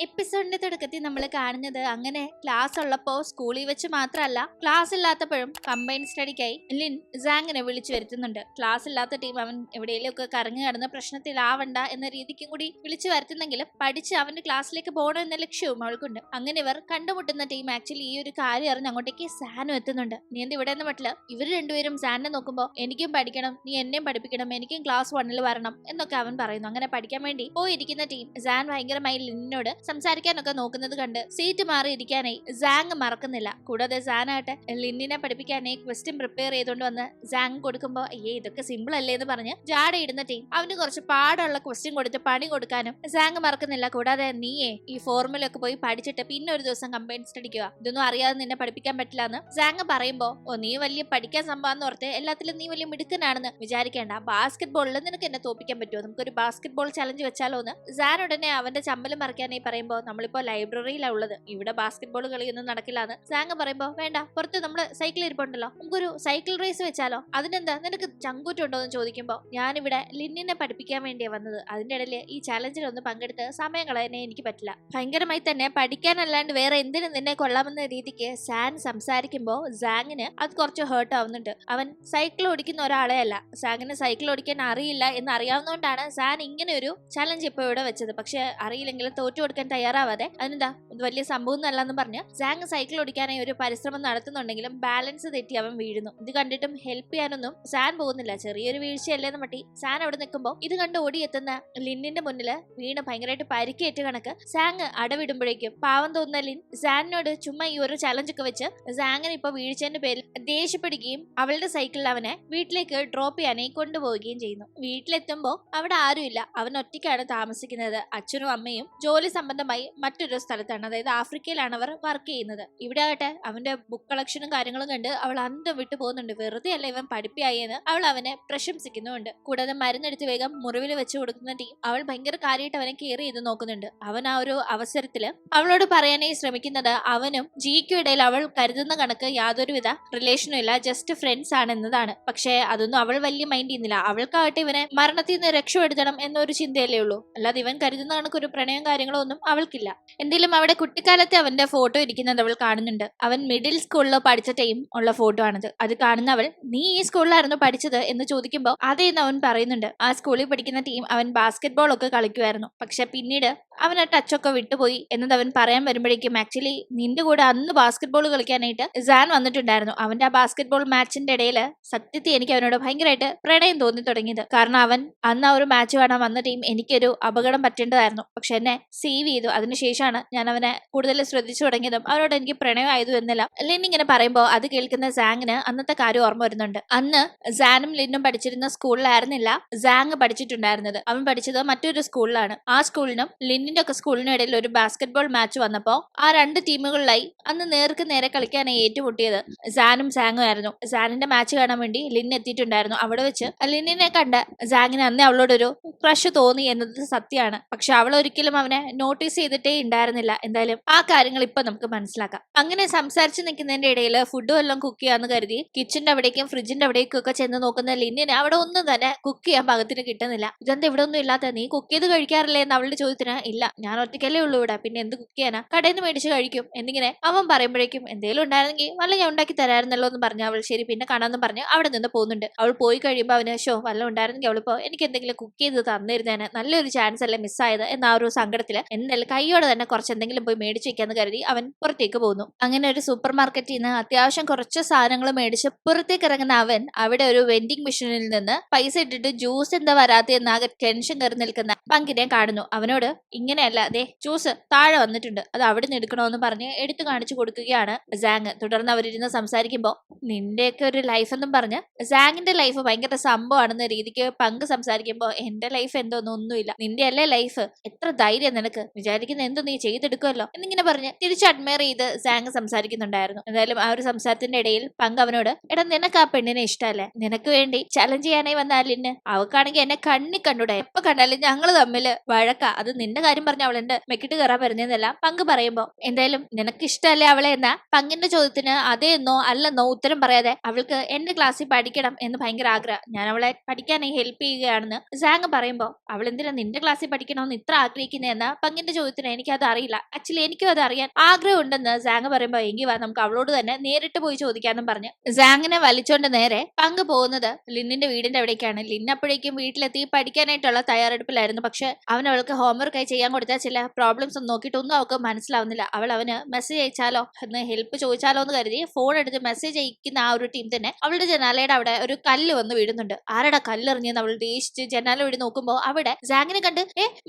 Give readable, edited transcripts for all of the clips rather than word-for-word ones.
എപ്പിസോഡിന്റെ തുടക്കത്തിൽ നമ്മൾ കാണുന്നത് അങ്ങനെ ക്ലാസ് ഉള്ളപ്പോ സ്കൂളിൽ വെച്ച് മാത്രമല്ല ക്ലാസ് ഇല്ലാത്തപ്പോഴും കമ്പൈൻ സ്റ്റഡിക്കായി ലിൻ സാങ്ങിനെ വിളിച്ചു വരുത്തുന്നുണ്ട്. ക്ലാസ് ഇല്ലാത്ത ടീം അവൻ എവിടെയെങ്കിലും ഒക്കെ കറങ്ങി കിടന്ന പ്രശ്നത്തിലാവണ്ട എന്ന രീതിക്കും കൂടി വിളിച്ചു വരുത്തുന്നെങ്കിലും പഠിച്ച് അവന്റെ ക്ലാസ്സിലേക്ക് പോകണം എന്ന ലക്ഷ്യവും അവൾക്കുണ്ട്. അങ്ങനെ ഇവർ കണ്ടുമുട്ടുന്ന ടീം ആക്ച്വലി ഈ ഒരു കാര്യം അറിഞ്ഞ് അങ്ങോട്ടേക്ക് സാനും എത്തുന്നുണ്ട്. നീ എന്ത് ഇവിടെ നിന്ന് പറ്റില്ല, ഇവർ രണ്ടുപേരും സാനിനെ നോക്കുമ്പോൾ എനിക്കും പഠിക്കണം, നീ എന്നെയും പഠിപ്പിക്കണം, എനിക്കും ക്ലാസ് 1 വരണം എന്നൊക്കെ അവൻ പറയുന്നു. അങ്ങനെ പഠിക്കാൻ വേണ്ടി പോയിരിക്കുന്ന ടീം സാൻ ഭയങ്കരമായി ലിന്നോട് സംസാരിക്കാനൊക്കെ നോക്കുന്നത് കണ്ട് സീറ്റ് മാറി ഇരിക്കാനായി സാങ് മറക്കുന്നില്ല. കൂടാതെ സാനായിട്ട് ലിന്നിനെ പഠിപ്പിക്കാനായി ക്വസ്റ്റ്യൻ പ്രിപ്പയർ ചെയ്തുകൊണ്ട് വന്ന് സാങ് കൊടുക്കുമ്പോ ഇതൊക്കെ സിമ്പിൾ അല്ലേ എന്ന് പറഞ്ഞ് ജാടയിടുന്ന ടീം അവന് കുറച്ച് പാടുള്ള ക്വസ്റ്റ്യൻ കൊടുത്ത് പണി കൊടുക്കാനും സാങ് മറക്കുന്നില്ല. കൂടാതെ നീയേ ഈ ഫോർമുലൊക്കെ പോയി പഠിച്ചിട്ട് പിന്നെ ഒരു ദിവസം കമ്പൈൻ സ്റ്റഡിക്കുക, ഇതൊന്നും അറിയാതെ നിന്നെ പഠിപ്പിക്കാൻ പറ്റില്ല എന്ന് സാങ് പറയുമ്പോ നീ വലിയ പഠിക്കാൻ സംഭവം ഓർത്ത് എല്ലാത്തിലും നീ വലിയ മിടുക്കനാണെന്ന് വിചാരിക്കേണ്ട, ബാസ്കറ്റ് ബോളിൽ നിനക്ക് എന്നെ തോപ്പിക്കാൻ പറ്റുമോ, നമുക്കൊരു ബാസ്കറ്റ് ബോൾ ചലഞ്ച് വെച്ചാലോ എന്ന് സാൻ ഉടനെ അവന്റെ ചമ്പലും മറിക്കാനായി പറയുമ്പോ നമ്മളിപ്പോ ലൈബ്രറിയിലാണ് ഉള്ളത്, ഇവിടെ ബാസ്കറ്റ് ബോൾ കളിയൊന്നും നടക്കില്ലാന്ന് സാങ് പറയുമ്പോ വേണ്ട, പുറത്ത് നമ്മള് സൈക്കിൾ ഇരിപ്പുണ്ടല്ലോ, നമുക്കൊരു സൈക്കിൾ റേസ് വെച്ചാലോ, അതിനെന്താ നിനക്ക് ചങ്കൂറ്റുണ്ടോ എന്ന് ചോദിക്കുമ്പോ ഞാനിവിടെ ലിന്നിനെ പഠിപ്പിക്കാൻ വേണ്ടിയാ വന്നത്, അതിന്റെ ഇടയിൽ ഈ ചലഞ്ചിലൊന്ന് പങ്കെടുത്ത് സമയം കളയാനേ എനിക്ക് പറ്റില്ല, ഭയങ്കരമായി തന്നെ പഠിക്കാനല്ലാണ്ട് വേറെ എന്തിനു നിന്നെ കൊള്ളാമെന്ന രീതിക്ക് സാൻ സംസാരിക്കുമ്പോ സാങ്ങിന് അത് കുറച്ച് ഹേർട്ട് ആവുന്നുണ്ട്. അവൻ സൈക്കിൾ ഓടിക്കുന്ന ഒരാളെ അല്ല, സാങ്ങിന് സൈക്കിൾ ഓടിക്കാൻ അറിയില്ല എന്ന് അറിയാവുന്നതുകൊണ്ടാണ് സാൻ ഇങ്ങനെ ഒരു ചലഞ്ച് ഇപ്പൊ ഇവിടെ വെച്ചത്. പക്ഷെ അറിയില്ലെങ്കിൽ തോറ്റു കൊടുക്കാൻ തയ്യാറാവാതെ അതിനെന്താ ഇത് വലിയ സംഭവം എന്നല്ലെന്ന് പറഞ്ഞ് സാങ് സൈക്കിൾ ഓടിക്കാനായി ഒരു പരിശ്രമം നടത്തുന്നുണ്ടെങ്കിലും ബാലൻസ് തെറ്റി അവൻ വീഴുന്നു. ഇത് കണ്ടിട്ടും ഹെൽപ്പ് ചെയ്യാനൊന്നും സാൻ പോകുന്നില്ല, ചെറിയൊരു വീഴ്ചയല്ലേന്ന് മട്ടി സാൻ അവിടെ നിൽക്കുമ്പോൾ ഇത് കണ്ട് ഓടിയെത്തുന്ന ലിന്നിന്റെ മുന്നില് വീണ് ഭയങ്കരമായിട്ട് പരിക്കേറ്റ കണക്ക് സാങ് അടവിടുമ്പോഴേക്കും പാവം തോന്നുന്ന ലിൻ സാനിനോട് ചുമ്മാ ഈ ഒരു ചലഞ്ച് ഒക്കെ വെച്ച് സാങ്ങിന് ഇപ്പൊ വീഴ്ചന്റെ പേരിൽ ദേഷ്യപ്പെടുകയും അവളുടെ സൈക്കിളിൽ അവനെ വീട്ടിലേക്ക് ഡ്രോപ്പ് ചെയ്യാനായി കൊണ്ടുപോവുകയും ചെയ്യുന്നു. വീട്ടിലെത്തുമ്പോ അവിടെ ആരുമില്ല, അവൻ ഒറ്റയ്ക്കാണ് താമസിക്കുന്നത്. അച്ഛനും അമ്മയും ജോലി സംബന്ധമായി മറ്റൊരു സ്ഥലത്താണ്, അതായത് ആഫ്രിക്കയിലാണ് അവർ വർക്ക് ചെയ്യുന്നത്. ഇവിടെ ആകട്ടെ അവന്റെ ബുക്ക് കളക്ഷനും കാര്യങ്ങളും കണ്ട് അവൾ അന്തം വിട്ടു പോകുന്നുണ്ട്. വെറുതെ അല്ല ഇവൻ പഠിപ്പിയായെന്ന് അവൾ അവനെ പ്രശംസിക്കുന്നുണ്ട്. കൂടാതെ മരുന്നെടുത്ത് വേഗം മുറിവിൽ വെച്ച് കൊടുക്കുന്ന ടീം അവൾ ഭയങ്കര കാര്യമായിട്ട് അവനെ കെയർ ചെയ്ത് നോക്കുന്നുണ്ട്. അവൻ ആ ഒരു അവസരത്തില് അവളോട് പറയാനായി ശ്രമിക്കുന്നത് അവനും ജിക്കും ഇടയിൽ അവൾ കരുതുന്ന കണക്ക് യാതൊരുവിധ റിലേഷനും ഇല്ല, ജസ്റ്റ് ഫ്രണ്ട്സ് ആണ് എന്നതാണ്. പക്ഷെ അതൊന്നും അവൾ വലിയ മൈൻഡ് ചെയ്യുന്നില്ല. അവൾക്കാകട്ടെ ഇവനെ മരണത്തിൽ നിന്ന് രക്ഷപ്പെടുത്തണം എന്നൊരു ചിന്തയല്ലേ ഉള്ളൂ, അല്ലാതെ ഇവൻ കരുതുന്ന കണക്ക് ഒരു പ്രണയം കാര്യങ്ങളോ ഒന്നും അവൾക്കില്ല. എന്തെങ്കിലും അവിടെ കുട്ടിക്കാലത്തെ അവന്റെ ഫോട്ടോ ഇരിക്കുന്നത് അവൾ കാണുന്നുണ്ട്. അവൻ മിഡിൽ സ്കൂളിൽ പഠിച്ച ടൈം ഉള്ള ഫോട്ടോ ആണത്. അത് കാണുന്നവൾ നീ ഈ സ്കൂളിലായിരുന്നു പഠിച്ചത് എന്ന് ചോദിക്കുമ്പോൾ അതേന്ന് അവൻ പറയുന്നുണ്ട്. ആ സ്കൂളിൽ പഠിക്കുന്ന ടീം അവൻ ബാസ്കറ്റ് ബോൾ ഒക്കെ കളിക്കുമായിരുന്നു, പക്ഷെ പിന്നീട് അവൻ ആ ടച്ചൊക്കെ വിട്ടുപോയി എന്നത് അവൻ പറയാൻ വരുമ്പോഴേക്കും ആക്ച്വലി നിന്റെ കൂടെ അന്ന് ബാസ്കറ്റ് ബോൾ കളിക്കാനായിട്ട് സാൻ വന്നിട്ടുണ്ടായിരുന്നു. അവന്റെ ആ ബാസ്കറ്റ് ബോൾ മാച്ചിന്റെ ഇടയിൽ സത്യത്തിൽ എനിക്ക് അവനോട് ഭയങ്കരമായിട്ട് പ്രണയം തോന്നി തുടങ്ങിയത്. കാരണം അവൻ അന്ന് ആ ഒരു മാച്ച് കാണാൻ വന്ന ടീം എനിക്കൊരു അപകടം പറ്റേണ്ടതായിരുന്നു, പക്ഷെ എന്നെ സേവ് ചെയ്തു. അതിനുശേഷമാണ് ഞാൻ അവനെ കൂടുതൽ ശ്രദ്ധിച്ചു തുടങ്ങിയതും അവനോട് എനിക്ക് പ്രണയമായതു എന്നല്ല ലിൻ ഇങ്ങനെ പറയുമ്പോൾ അത് കേൾക്കുന്ന സാങ്ങിന് അന്നത്തെ കാര്യം ഓർമ്മ വരുന്നുണ്ട്. അന്ന് സാനും ലിന്നും പഠിച്ചിരുന്ന സ്കൂളിലായിരുന്നില്ല സാങ് പഠിച്ചിട്ടുണ്ടായിരുന്നത്, അവൻ പഠിച്ചത് മറ്റൊരു സ്കൂളിലാണ്. ആ സ്കൂളിനും ലിന്നിന്റെ ഒക്കെ സ്കൂളിനും ഇടയിൽ ഒരു ബാസ്കറ്റ് ബോൾ മാച്ച് വന്നപ്പോ ആ രണ്ട് ടീമുകളിലായി അന്ന് നേർക്ക് നേരെ കളിക്കാനായി ഏറ്റുമുട്ടിയത് സാനും സാങ്ങും ആയിരുന്നു. സാനിന്റെ മാച്ച് കാണാൻ വേണ്ടി ലിൻ എത്തിയിട്ടുണ്ടായിരുന്നു. അവിടെ വെച്ച് ലിന്നിനെ കണ്ട സാങ്ങിന് അന്ന് അവളോടൊരു ക്രഷ് തോന്നി എന്നത് സത്യമാണ്. പക്ഷെ അവൾ ഒരിക്കലും അവനെ നോട്ടീസ് ചെയ്തിട്ടേ ഉണ്ടായിരുന്നില്ല. എന്തായാലും ആ കാര്യങ്ങൾ ഇപ്പൊ നമുക്ക് മനസ്സിലാക്കാം. അങ്ങനെ സംസാരിച്ച് നിൽക്കുന്നതിന്റെ ഇടയിൽ ഫുഡ് വല്ലതും കുക്ക് ചെയ്യാന്ന് കരുതി കിച്ചന്റെ അവിടേക്കും ഫ്രിഡ്ജിന്റെ അവിടേക്കും ഒക്കെ ചെന്ന് നോക്കുന്ന ലിന്നിന് അവിടെ ഒന്നും തന്നെ കുക്ക് ചെയ്യാൻ പാകത്തിന് കിട്ടുന്നില്ല. ഇതെന്താ ഇവിടെ ഒന്നും ഇല്ലാത്ത, നീ കുക്ക് ചെയ്ത് കഴിക്കാറില്ലേ എന്ന് അവളുടെ ചോദ്യത്തിന് ഇല്ല, ഞാൻ ഒറ്റയ്ക്കല്ലേ ഉള്ളൂ ഇവിടെ, പിന്നെ എന്ത് കുക്ക് ചെയ്യാനാ, കടയിൽ നിന്ന് മേടിച്ച് കഴിക്കും എന്നിങ്ങനെ അവൻ പറയുമ്പോഴേക്കും എന്തെങ്കിലും ഉണ്ടായിരുന്നെങ്കിൽ വല്ല ഞാൻ ഉണ്ടാക്കി തരായിരുന്നല്ലോ എന്ന് പറഞ്ഞ അവൾ ശരി പിന്നെ കാണാമെന്ന് പറഞ്ഞ് അവിടെ നിന്ന് പോകുന്നുണ്ട്. അവൾ പോയി കഴിയുമ്പോൾ അവന് വല്ല ഉണ്ടായിരുന്നെങ്കിൽ അവളിപ്പോ എനിക്ക് എന്തെങ്കിലും കുക്ക് ചെയ്ത് തന്നിരുന്നേനെ, നല്ലൊരു ചാൻസ് അല്ലേ മിസ്സായത് എന്ന ആ ഒരു സങ്കടത്തില് എന്തായാലും കൈയോടെ തന്നെ കുറച്ച് എന്തെങ്കിലും പോയി മേടിച്ച് വെക്കാന്ന് കരുതി അവൻ പുറത്തേക്ക് പോകുന്നു. അങ്ങനെ ഒരു സൂപ്പർ മാർക്കറ്റിൽ നിന്ന് അത്യാവശ്യം കുറച്ച് സാധനങ്ങൾ മേടിച്ച് പുറത്തേക്ക് ഇറങ്ങുന്ന അവൻ അവിടെ ഒരു വെൻഡിങ് മെഷീനിൽ നിന്ന് പൈസ ഇട്ടിട്ട് ജ്യൂസ് എന്താ വരാത്തെന്ന് ആകെ ടെൻഷൻ കയറി നിൽക്കുന്ന പങ്കിനെ കാണുന്നു. അവനോട് ഇങ്ങനെയല്ല, അതെ ജ്യൂസ് താഴെ വന്നിട്ടുണ്ട്, അത് അവിടെ നിന്ന് എടുക്കണോന്ന് പറഞ്ഞ് എടുത്തു കാണിച്ചു കൊടുക്കുകയാണ് സാങ്. തുടർന്ന് അവരിരുന്ന് സംസാരിക്കുമ്പോ നിന്റെയൊക്കെ ഒരു ലൈഫ് എന്നും പറഞ്ഞ് സാങ്ങിന്റെ ലൈഫ് ഭയങ്കര സംഭവമാണെന്ന രീതിക്ക് പങ്ക് സംസാരിക്കുമ്പോ എന്റെ ലൈഫ് എന്തോന്നൊന്നുമില്ല, നിന്റെ അല്ലേ ലൈഫ്, എത്ര ധൈര്യം നിനക്ക്, വിചാരിക്കുന്ന എന്തോ നീ ചെയ്തെടുക്കുമല്ലോ എന്നിങ്ങനെ പറഞ്ഞ് തിരിച്ച് അഡ്മയർ ചെയ്ത് സാങ് സംസാരിക്കുന്നുണ്ടായിരുന്നു. എന്തായാലും ആ ഒരു സംസാരത്തിന്റെ ഇടയിൽ പങ്ക് അവനോട് എടാ നിനക്ക് ആ പെണ്ണിനെ ഇഷ്ടമല്ലേ, നിനക്ക് വേണ്ടി ചലഞ്ച് ചെയ്യാനായി വന്ന ലിന്ന് അവക്കാണെങ്കിൽ എന്നെ കണ്ടൂടെ, എപ്പൊ കണ്ടാലും ഞങ്ങള് തമ്മില് വഴക്ക, അത് നിന്റെ കാര്യം പറഞ്ഞ അവളെന്റെ മെക്കിട്ട് കയറാൻ വരുന്നതെല്ലാം പങ്ക് പറയുമ്പോ എന്തായാലും നിനക്ക് ഇഷ്ടമല്ലേ അവളെ എന്ന പങ്കിന്റെ ചോദ്യത്തിന് അതേന്നോ അല്ലെന്നോ ഉത്തരം പറയാതെ അവൾക്ക് എന്റെ ക്ലാസ്സിൽ പഠിക്കണം എന്ന് ഭയങ്കര ആഗ്രഹം, ഞാൻ അവളെ പഠിക്കാനായി ഹെൽപ്പ് ചെയ്യുകയാണെന്ന് സാങ് പറയുമ്പോ അവൾ എന്തിനാ നിന്റെ ക്ലാസ്സിൽ പഠിക്കണമെന്ന് ഇത്ര ആഗ്രഹിക്കുന്നതെന്ന പങ്കിന്റെ പങ്കിന്റെ ചോദ്യത്തിന് എനിക്കത് അറിയില്ല, ആക്ച്വലി എനിക്കും അത് അറിയാൻ ആഗ്രഹം ഉണ്ടെന്ന് സാങ് പറയുമ്പോ എങ്കിൽ വാ നമുക്ക് അവളോട് തന്നെ നേരിട്ട് പോയി ചോദിക്കാന്നും പറഞ്ഞ് സാങ്ങിനെ വലിച്ചോണ്ട് നേരെ പങ്ക് പോകുന്നത് ലിന്നിന്റെ വീടിന്റെ അവിടേക്കാണ്. ലിൻ അപ്പോഴേക്കും വീട്ടിലെത്തി പഠിക്കാനായിട്ടുള്ള തയ്യാറെടുപ്പിലായിരുന്നു. പക്ഷെ അവൻ അവൾക്ക് ഹോംവർക്ക് ആയി ചെയ്യാൻ കൊടുത്ത ചില പ്രോബ്ലംസ് ഒന്നും നോക്കിയിട്ടൊന്നും അവൾക്ക് മനസ്സിലാവുന്നില്ല. അവന് മെസ്സേജ് അയച്ചാലോ എന്ന് ഹെൽപ്പ് ചോദിച്ചാലോ എന്ന് കരുതി ഫോൺ എടുത്ത് മെസ്സേജ് അയക്കുന്ന ആ ഒരു ടീം തന്നെ അവളുടെ ജനാലയുടെ അവിടെ ഒരു കല്ല് വന്ന് വീഴുന്നുണ്ട്. ആരുടെ കല്ലെറിഞ്ഞെന്ന് അവൾ ദേഷിച്ച് ജനാല വഴി നോക്കുമ്പോൾ അവിടെ സാങ്ങിനെ കണ്ട്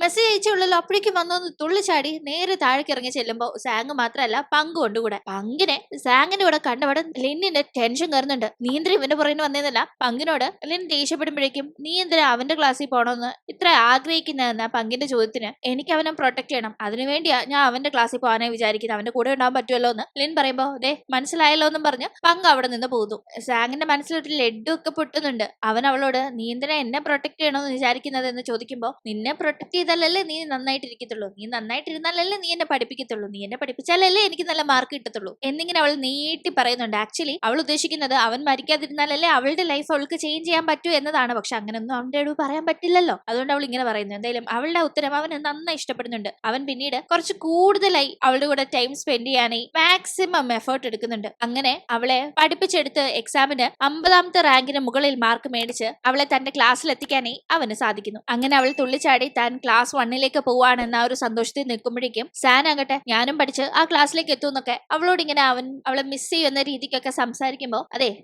മെസ്സേജ് അയച്ചുള്ളല്ലോ, അപ്പോഴേക്കും വന്നൊന്ന് തുള്ളിച്ചാടി നേരെ താഴേക്ക് ഇറങ്ങി ചെല്ലുമ്പോൾ സാങ് മാത്രമല്ല പങ്ക് കൊണ്ടുകൂടെ. പങ്കിനെ സാങ്ങിന്റെ കൂടെ കണ്ടവിടെ ലിന്നിന്റെ ടെൻഷൻ കയറുന്നുണ്ട്. നീ എന്തിനാ ഇവന്റെ പുറകിന് വന്നേന്നല്ല പങ്കിനോട് ലിൻ ദേഷ്യപ്പെടുമ്പോഴേക്കും നീ എന്തിനാ അവന്റെ ക്ലാസ്സിൽ പോകണമെന്ന് ഇത്ര ആഗ്രഹിക്കുന്നതെന്ന പങ്കിന്റെ ചോദ്യത്തിന് എനിക്ക് അവനെ പ്രൊട്ടക്ട് ചെയ്യണം, അതിനുവേണ്ടിയാ ഞാൻ അവന്റെ ക്ലാസ്സിൽ പോകാനായി വിചാരിക്കുന്നത്, അവന്റെ കൂടെ ഉണ്ടാവാൻ പറ്റുമല്ലോ എന്ന് ലിൻ പറയുമ്പോ മനസ്സിലായല്ലോ എന്നും പറഞ്ഞ് പങ്ക് അവിടെ നിന്ന് പോകുന്നു. സാങ്ങിന്റെ മനസ്സിലൊരു ലഡ്ഡു പൊട്ടുന്നുണ്ട്. അവൻ അവളോട് നീ എന്തിനാ എന്നെ പ്രൊട്ടക്ട് ചെയ്യണമെന്ന് വിചാരിക്കുന്നത് എന്ന് ചോദിക്കുമ്പോ നിന്നെ പ്രൊട്ടക്ട് ചെയ്താലല്ലേ നീ നന്നായിട്ടിരിക്കത്തുള്ളൂ, നീ നന്നായിട്ടിരുന്നാലല്ലേ നീ എന്നെ പഠിപ്പിക്കത്തുള്ളൂ, നീ എന്നെ പഠിപ്പിച്ചാലല്ലേ എനിക്ക് നല്ല മാർക്ക് കിട്ടത്തുള്ളൂ എന്നിങ്ങനെ അവൾ നീട്ടി പറയുന്നുണ്ട്. ആക്ച്വലി അവൾ ഉദ്ദേശിക്കുന്നത് അവൻ മരിക്കാതിരുന്നാലല്ലേ അവളുടെ ലൈഫ് അവൾക്ക് ചേഞ്ച് ചെയ്യാൻ പറ്റൂ എന്നതാണ്. പക്ഷെ അങ്ങനെയൊന്നും അവന്റെ അടുത്ത് പറയാൻ പറ്റില്ലല്ലോ, അതുകൊണ്ട് അവൾ ഇങ്ങനെ പറയുന്നു. എന്തായാലും അവളുടെ ഉത്തരം അവന് നന്നായി ഇഷ്ടപ്പെടുന്നുണ്ട്. അവൻ പിന്നീട് കുറച്ച് കൂടുതലായി അവളുടെ കൂടെ ടൈം സ്പെൻഡ് ചെയ്യാനായി മാക്സിമം എഫേർട്ട് എടുക്കുന്നുണ്ട്. അങ്ങനെ അവളെ പഠിപ്പിച്ചെടുത്ത് എക്സാമിന് 50ാമത്തെ റാങ്കിന് മുകളിൽ മാർക്ക് മേടിച്ച് അവളെ തന്റെ ക്ലാസ്സിൽ എത്തിക്കാനായി അവന് സാധിക്കുന്നു. അങ്ങനെ അവൾ തുള്ളിച്ചാടി താൻ ക്ലാസ് 1ലേക്ക് പോവാണെന്ന ആ ഒരു സന്തോഷത്തിൽ നിൽക്കുമ്പോഴേക്കും സാൻ ആകട്ടെ ഞാനും പഠിച്ച് ആ ക്ലാസ്സിലേക്ക് എത്തുമെന്നൊക്കെ അവളോട് ഇങ്ങനെ അവളെ മിസ് ചെയ്യുന്ന രീതിക്കൊക്കെ സംസാരിക്കുമ്പോ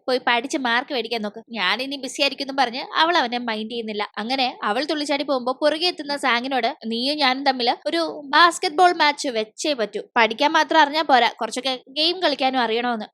പോയി പഠിച്ച് മാർക്ക് മേടിക്കാൻ നോക്ക്, ഞാൻ ഇനി ബിസി ആയിരിക്കും പറഞ്ഞ് അവൾ അവനെ മൈൻഡ് ചെയ്യുന്നില്ല. അങ്ങനെ അവൾ തുള്ളിച്ചാടി പോകുമ്പോ പുറകെ എത്തുന്ന സാങ്ങിനോട് നീയും ഞാനും തമ്മിൽ ഒരു ബാസ്കറ്റ് ബോൾ മാച്ച് വെച്ചേ പറ്റൂ, പഠിക്കാൻ മാത്രം അറിഞ്ഞാൽ പോരാ, കുറച്ചൊക്കെ ഗെയിം കളിക്കാനും അറിയണമെന്ന്.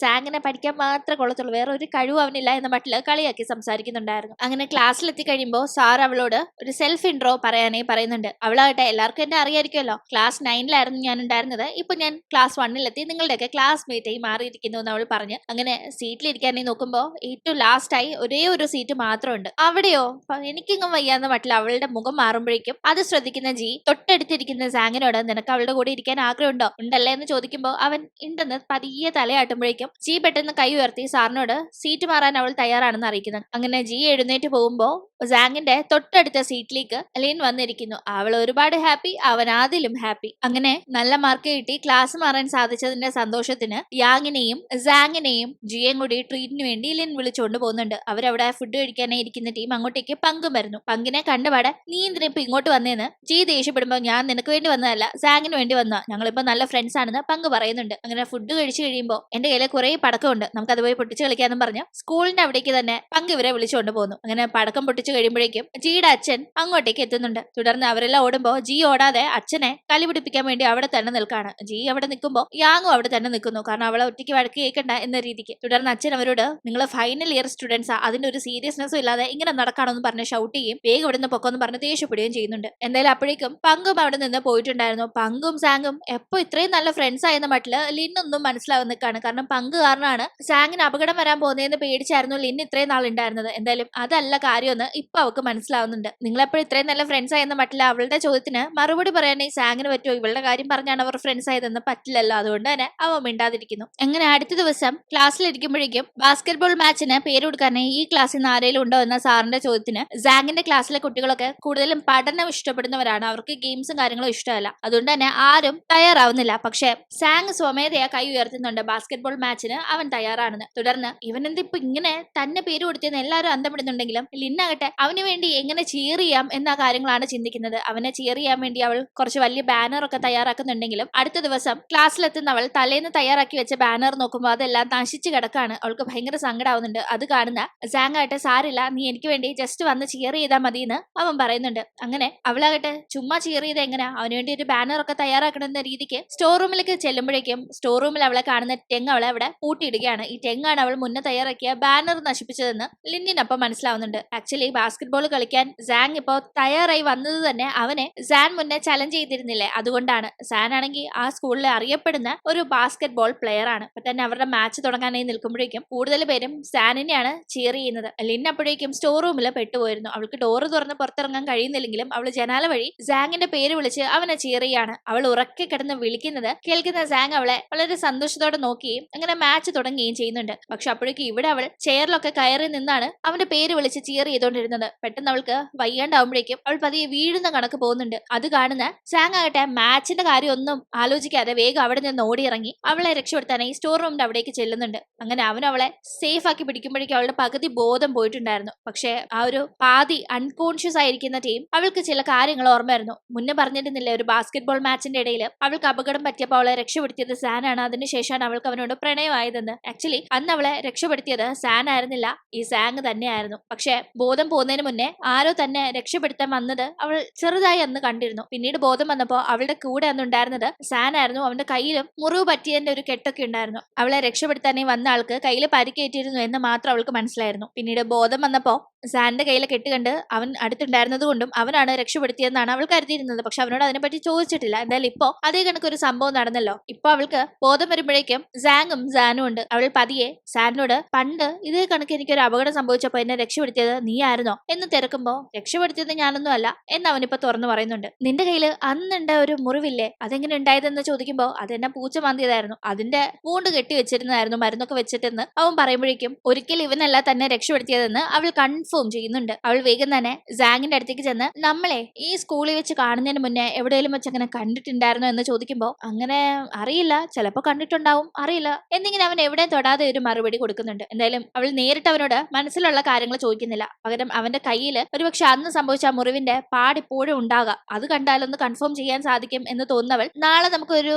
സാങ്ങിനെ പഠിക്കാൻ മാത്രമേ കൊള്ളത്തുള്ളൂ, വേറെ ഒരു കഴിവും അവനില്ല എന്ന മട്ടില് കളിയാക്കി സംസാരിക്കുന്നുണ്ടായിരുന്നു. അങ്ങനെ ക്ലാസ്സിലെത്തി കഴിയുമ്പോൾ സാർ അവളോട് ഒരു സെൽഫ് ഇൻട്രോ പറയാനായി പറയുന്നുണ്ട്. അവളാകട്ടെ എല്ലാവർക്കും എന്നെ അറിയായിരിക്കുമല്ലോ, ക്ലാസ് 9ലായിരുന്നു ഞാൻ ഉണ്ടായിരുന്നത്, ഇപ്പൊ ഞാൻ ക്ലാസ് 1ലെത്തി, നിങ്ങളുടെയൊക്കെ ക്ലാസ്മേറ്റ് ആയി മാറിയിരിക്കുന്നു എന്ന് അവൾ പറഞ്ഞ് അങ്ങനെ സീറ്റിലിരിക്കാനായി നോക്കുമ്പോ ഏറ്റവും ലാസ്റ്റ് ആയി ഒരേ ഒരു സീറ്റ് മാത്രമുണ്ട്. അവിടെയോ എനിക്കിങ്ങും വയ്യാന്ന മട്ടിൽ അവളുടെ മുഖം മാറുമ്പോഴേക്കും അത് ശ്രദ്ധിക്കുന്ന ജി തൊട്ടടുത്തിരിക്കുന്ന സാങ്ങിനോട് നിനക്ക് അവളുടെ കൂടെ ഇരിക്കാൻ ആഗ്രഹമുണ്ടോ, ഉണ്ടല്ലേ എന്ന് ചോദിക്കുമ്പോൾ അവൻ ഉണ്ടെന്ന് പതിയെ തലയാട്ടുമ്പോഴേക്കും ജി പെട്ടെന്ന് കൈ ഉയർത്തി സാറിനോട് സീറ്റ് മാറാൻ അവൾ തയ്യാറാണെന്ന് അറിയിക്കുന്നത്. അങ്ങനെ ജി എഴുന്നേറ്റ് പോകുമ്പോ സാങ്ങിന്റെ തൊട്ടടുത്ത സീറ്റിലേക്ക് ലിൻ വന്നിരിക്കുന്നു. അവൾ ഒരുപാട് ഹാപ്പി, അവൻ അതിലും ഹാപ്പി. അങ്ങനെ നല്ല മാർക്ക് കിട്ടി ക്ലാസ് മാറാൻ സാധിച്ചതിന്റെ സന്തോഷത്തിന് യാങ്ങിനെയും സാങ്ങിനെയും ജിയും കൂടി ട്രീറ്റിന് വേണ്ടി ലിൻ വിളിച്ചുകൊണ്ട് പോകുന്നുണ്ട്. അവരവിടെ ഫുഡ് കഴിക്കാനായി ഇരിക്കുന്ന ടീം അങ്ങോട്ടേക്ക് പങ്കും വരുന്നു. പങ്കിനെ കണ്ടുപാടെ നീ എന്തിനാ ഇപ്പൊ ഇങ്ങോട്ട് വന്നേന്ന് ജി ദേഷ്യപ്പെടുമ്പോ ഞാൻ നിനക്ക് വേണ്ടി വന്നതല്ല സാങ്ങിന് വേണ്ടി വന്ന, ഞങ്ങളിപ്പോ നല്ല ഫ്രണ്ട്സ് ആണെന്ന് പങ്ക് പറയുന്നുണ്ട്. അങ്ങനെ ഫുഡ് കഴിച്ചു കഴിയുമ്പോൾ എന്റെ കയ്യിലെ കുറെ പടക്കമുണ്ട്, നമുക്ക് അത് പോയി പൊട്ടിച്ച് കളിക്കാന്നും പറഞ്ഞ് സ്കൂളിന്റെ അവിടേക്ക് തന്നെ പങ്ക് ഇവരെ വിളിച്ചുകൊണ്ട് പോകുന്നു. അങ്ങനെ പടക്കം പൊട്ടിച്ച് കഴിയുമ്പോഴേക്കും ജിയുടെ അച്ഛൻ അങ്ങോട്ടേക്ക് എത്തുന്നുണ്ട്. തുടർന്ന് അവരെല്ലാം ഓടുമ്പോ ജി ഓടാതെ അച്ഛനെ കലി പിടിപ്പിക്കാൻ വേണ്ടി അവിടെ തന്നെ നിൽക്കാണ്. ജി അവിടെ നിൽക്കുമ്പോ യാങ്ങും അവിടെ തന്നെ നിൽക്കുന്നു, കാരണം അവളെ ഒറ്റയ്ക്ക് വഴക്ക് കേൾക്കണ്ട എന്ന രീതിക്ക്. തുടർന്ന് അച്ഛൻ അവരോട് നിങ്ങൾ ഫൈനൽ ഇയർ സ്റ്റുഡൻസാ, അതിന്റെ ഒരു സീരിയസ്നെസ്സും ഇല്ലാതെ ഇങ്ങനെ നടക്കാണെന്ന് പറഞ്ഞ് ഷൗട്ട് ചെയ്യും, വേഗം ഇവിടെ നിന്ന് പൊക്കോന്ന് പറഞ്ഞ് ദേഷ്യപ്പെടുകയും ചെയ്യുന്നുണ്ട്. എന്തായാലും അപ്പോഴേക്കും പങ്കും അവിടെ നിന്ന് പോയിട്ടുണ്ടായിരുന്നു. പങ്കും സാങ്ങും എപ്പോ ഇത്രയും നല്ല ഫ്രണ്ട്സ് ആയെന്ന മട്ടില് ലിന്നൊന്നും മനസ്സിലാവുന്ന നിൽക്കാണ്. കാരണം പങ്ക് കാരണമാണ് സാങ്ങിന് അപകടം വരാൻ പോകുന്നതെന്ന് പേടിച്ചായിരുന്നു ലിൻ ഇത്രയും നാൾ ഉണ്ടായിരുന്നത്. എന്തായാലും അതല്ല കാര്യമെന്ന് ഇപ്പൊ അവൾക്ക് മനസ്സിലാവുന്നുണ്ട്. നിങ്ങളെപ്പോഴും ഇത്രയും നല്ല ഫ്രണ്ട്സ് ആയെന്ന മട്ടില് അവളുടെ ചോദ്യത്തിന് മറുപടി പറയാനായി സാങ്ങിന് പറ്റുമോ, ഇവളുടെ കാര്യം പറഞ്ഞാണ് അവർ ഫ്രണ്ട്സ് ആയതെന്ന് പറ്റില്ലല്ലോ, അതുകൊണ്ട് തന്നെ അവ മിണ്ടാതിരിക്കുന്നു. അങ്ങനെ അടുത്ത ദിവസം ക്ലാസ്സിലിരിക്കുമ്പോഴേക്കും ബാസ്കറ്റ് ബോൾ മാച്ചിന് പേര് കൊടുക്കാനായി ഈ ക്ലാസ്സിൽ നിന്ന് ആരെങ്കിലും ഉണ്ടോ എന്ന സാറിന്റെ ചോദ്യത്തിന് സാങ്ങിന്റെ ക്ലാസ്സിലെ കുട്ടികളൊക്കെ കൂടുതലും പഠനം ഇഷ്ടപ്പെടുന്നവരാണ്, അവർക്ക് ഗെയിംസും കാര്യങ്ങളും ഇഷ്ടമല്ല, അതുകൊണ്ട് തന്നെ ആരും തയ്യാറാവുന്നില്ല. പക്ഷെ സാങ് സ്വമേധയാ കൈ ഉയർത്തുന്നുണ്ട് ബാസ്കറ്റ് ബോൾ മാച്ചിന് അവൻ തയ്യാറാണെന്ന്. തുടർന്ന് ഇവനെന്തിപ്പോ ഇങ്ങനെ തന്നെ പേര് കൊടുത്തെന്ന് എല്ലാവരും അന്തപ്പെടുന്നുണ്ടെങ്കിലും ലിന്നാകട്ടെ അവന് വേണ്ടി എങ്ങനെ ചിയർ ചെയ്യാം എന്ന കാര്യങ്ങളാണ് ചിന്തിക്കുന്നത്. അവനെ ചിയർ ചെയ്യാൻ വേണ്ടി അവൾ കുറച്ച് വലിയ ബാനർ ഒക്കെ തയ്യാറാക്കുന്നുണ്ടെങ്കിലും അടുത്ത ദിവസം ക്ലാസ്സിലെത്തുന്ന അവൾ തലേന്ന് തയ്യാറാക്കി വെച്ച ബാനർ നോക്കുമ്പോൾ അതെല്ലാം നശിച്ചു കിടക്കാണ്. അവൾക്ക് ഭയങ്കര സങ്കടമാവുന്നുണ്ട്. അത് കാണുന്ന സാങ്ങാകട്ടെ സാരില്ല, നീ എനിക്ക് വേണ്ടി ജസ്റ്റ് വന്ന് ചിയർ ചെയ്താൽ മതി എന്ന് അവൻ പറയുന്നുണ്ട്. അങ്ങനെ അവളാകട്ടെ ചുമ്മാ ചിയർ ചെയ്ത് എങ്ങനെയാ, അവന് വേണ്ടി ഒരു ബാനർ ഒക്കെ തയ്യാറാക്കണമെന്ന രീതിക്ക് സ്റ്റോർ റൂമിലേക്ക് ചെല്ലുമ്പോഴേക്കും സ്റ്റോർ റൂമിൽ അവളെ കാണുന്ന ടെങ് അവളെ അവിടെ പൂട്ടിയിടുകയാണ്. ഈ ടെങ്ങാണ് അവൾ മുന്നേ തയ്യാറാക്കിയ ബാനർ നശിപ്പിച്ചതെന്ന് ലിന്നിനൊപ്പം മനസ്സിലാവുന്നുണ്ട്. ആക്ച്വലി ബാസ്കറ്റ് ബോൾ കളിക്കാൻ സാങ് ഇപ്പോ തയ്യാറായി വന്നത് തന്നെ അവനെ സാൻ മുന്നേ ചലഞ്ച് ചെയ്തിരുന്നില്ലേ, അതുകൊണ്ടാണ്. സാൻ ആണെങ്കിൽ ആ സ്കൂളിൽ അറിയപ്പെടുന്ന ഒരു ബാസ്കറ്റ് ബോൾ പ്ലെയർ ആണ്. അപ്പൊ തന്നെ അവരുടെ മാച്ച് തുടങ്ങാനായി നിൽക്കുമ്പോഴേക്കും കൂടുതൽ പേരും സാനിനെയാണ് ചിയർ ചെയ്യുന്നത്. ലിൻ അപ്പോഴേക്കും സ്റ്റോർ റൂമിൽ പെട്ടുപോയിരുന്നു. അവൾക്ക് ഡോറ് തുറന്ന് പുറത്തിറങ്ങാൻ കഴിയുന്നില്ലെങ്കിലും അവൾ ജനാല വഴി സാങ്ങിന്റെ പേര് വിളിച്ച് അവനെ ചിയർ ചെയ്യാണ്. അവൾ ഉറക്കെ കിടന്ന് വിളിക്കുന്നത് കേൾക്കുന്ന സാങ് അവളെ വളരെ സന്തോഷത്തോടെ നോക്കുകയും അങ്ങനെ മാച്ച് തുടങ്ങുകയും ചെയ്യുന്നുണ്ട്. പക്ഷെ അപ്പോഴേക്കും ഇവിടെ അവൾ ചെയറിലൊക്കെ കയറി നിന്നാണ് അവന്റെ പേര് വിളിച്ച് ചിയർ ചെയ്തുകൊണ്ടിരുന്നത്. പെട്ടെന്ന് അവൾക്ക് വയ്യാണ്ടാവുമ്പോഴേക്കും അവൾ പതിയെ വീഴുന്ന കണക്ക് പോകുന്നുണ്ട്. അത് അത് കാണുന്ന സാങ് ആകട്ടെ മാച്ചിന്റെ കാര്യം ഒന്നും ആലോചിക്കാതെ വേഗം അവിടെ നിന്ന് ഓടിയിറങ്ങി അവളെ രക്ഷപ്പെടുത്താനായി സ്റ്റോർ റൂമിന്റെ അവിടേക്ക് ചെല്ലുന്നുണ്ട്. അങ്ങനെ അവൻ അവളെ സേഫ് ആക്കി പിടിക്കുമ്പോഴേക്കും അവളുടെ പകുതി ബോധം പോയിട്ടുണ്ടായിരുന്നു. പക്ഷെ ആ ഒരു പാതി അൺകോൺഷ്യസ് ആയിരിക്കുന്ന ടീം അവൾക്ക് ചില കാര്യങ്ങൾ ഓർമ്മയായിരുന്നു. മുന്നേ പറഞ്ഞിരുന്നില്ലേ ഒരു ബാസ്കറ്റ്ബോൾ മാച്ചിന്റെ ഇടയിൽ അവൾക്ക് അപകടം പറ്റിയപ്പോൾ അവളെ രക്ഷപ്പെടുത്തിയത് സാനാണ്. അതിനുശേഷമാണ് അവൾക്ക് അവനോട് പ്രണയമായതെന്ന്. ആക്ച്വലി അന്ന് അവളെ രക്ഷപ്പെടുത്തിയത് സാൻ ആയിരുന്നില്ല, ഈ സാങ് തന്നെയായിരുന്നു. പക്ഷെ ബോധം പോകുന്നതിന് മുന്നേ ആരോ തന്നെ രക്ഷപ്പെടുത്താൻ വന്നത് അവൾ ചെറുതായി അന്ന് കണ്ടിരുന്നു. പിന്നീട് ബോധം വന്നപ്പോൾ അവളുടെ കൂടെ അന്ന് ഉണ്ടായിരുന്നത് സാൻ ആയിരുന്നു. അവന്റെ കയ്യിലും മുറിവ് പറ്റിയതിന്റെ ഒരു കെട്ടൊക്കെ ഉണ്ടായിരുന്നു. അവളെ രക്ഷപ്പെടുത്താനായി വന്ന ആൾക്ക് കയ്യിൽ പരിക്കേറ്റിരുന്നു എന്ന് മാത്രം അവൾക്ക് മനസ്സിലായിരുന്നു. പിന്നീട് ബോധം വന്നപ്പോ സാന്റെ കയ്യിലെ കെട്ട് കണ്ട് അവൻ അടുത്തുണ്ടായിരുന്നത് കൊണ്ടും അവനാണ് രക്ഷപ്പെടുത്തിയെന്നാണ് അവൾ കരുതിയിരുന്നത്. പക്ഷെ അവനോട് അതിനെപ്പറ്റി ചോദിച്ചിട്ടില്ല. എന്തായാലും ഇപ്പോ അതേ കണക്കൊരു സംഭവം നടന്നല്ലോ. ഇപ്പൊ അവൾക്ക് ബോധം വരുമ്പോഴേക്കും സാങ്ങും സാനും ഉണ്ട്. അവൾ പതിയെ സാനോട് പണ്ട് ഇതേ കണക്ക് എനിക്കൊരു അപകടം സംഭവിച്ചപ്പോ എന്നെ രക്ഷപ്പെടുത്തിയത് നീ ആയിരുന്നോ എന്ന് തിരക്കുമ്പോ രക്ഷപ്പെടുത്തിയത് ഞാനൊന്നും അല്ല എന്ന് അവനിപ്പോ തുറന്നു പറയുന്നുണ്ട്. നിന്റെ കയ്യിൽ അന്നുണ്ട ഒരു മുറിവില്ലേ, അതെങ്ങനെ ഉണ്ടായതെന്ന് ചോദിക്കുമ്പോ അതെന്നെ പൂച്ച മാന്തിയതായിരുന്നു, അതിന്റെ പൂണ്ട് കെട്ടി വെച്ചിരുന്നതായിരുന്നു മരുന്നൊക്കെ വെച്ചിട്ടെന്ന് അവൻ പറയുമ്പോഴേക്കും ഒരിക്കൽ ഇവനല്ല തന്നെ രക്ഷപ്പെടുത്തിയതെന്ന് അവൾ കൺഫേം ചെയ്യുന്നുണ്ട്. അവൾ വേഗം തന്നെ സാങ്ങിന്റെ അടുത്തേക്ക് ചെന്ന് നമ്മളെ ഈ സ്കൂളിൽ വെച്ച് കാണുന്നതിന് മുന്നേ എവിടെയെങ്കിലും വെച്ച് അങ്ങനെ കണ്ടിട്ടുണ്ടായിരുന്നോ എന്ന് ചോദിക്കുമ്പോ അങ്ങനെ അറിയില്ല, ചിലപ്പോ കണ്ടിട്ടുണ്ടാവും, അറിയില്ല എന്നിങ്ങനെ അവൻ എവിടെ തൊടാതെ ഒരു മറുപടി കൊടുക്കുന്നുണ്ട്. എന്തായാലും അവൾ നേരിട്ട് അവനോട് മനസ്സിലുള്ള കാര്യങ്ങൾ ചോദിക്കുന്നില്ല. പകരം അവന്റെ കയ്യിൽ ഒരുപക്ഷെ അന്ന് സംഭവിച്ച ആ മുറിവിന്റെ പാടിപ്പോഴും ഉണ്ടാകാം, അത് കണ്ടാലൊന്ന് കൺഫേം ചെയ്യാൻ സാധിക്കും എന്ന് തോന്നുന്നവൾ നാളെ നമുക്കൊരു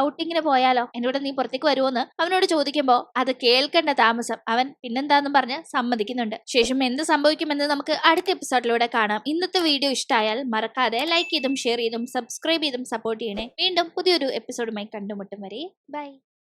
ഔട്ടിങ്ങിന് പോയാലോ, എന്നോട് നീ പുറത്തേക്ക് വരുമോന്ന് അവനോട് ചോദിക്കുമ്പോ അത് കേൾക്കേണ്ട താമസം അവൻ പിന്നെന്താന്നും പറഞ്ഞ് സമ്മതിക്കുന്നുണ്ട്. ശേഷം എന്ത് സംഭവിക്കുമെന്ന് നമുക്ക് അടുത്ത എപ്പിസോഡിലൂടെ കാണാം. ഇന്നത്തെ വീഡിയോ ഇഷ്ടമായാൽ മറക്കാതെ ലൈക്ക് ചെയ്തും ഷെയർ ചെയ്തും സബ്സ്ക്രൈബ് ചെയ്തും സപ്പോർട്ട് ചെയ്യണേ. വീണ്ടും പുതിയൊരു എപ്പിസോഡുമായി കണ്ടുമുട്ടും വരെ ബൈ.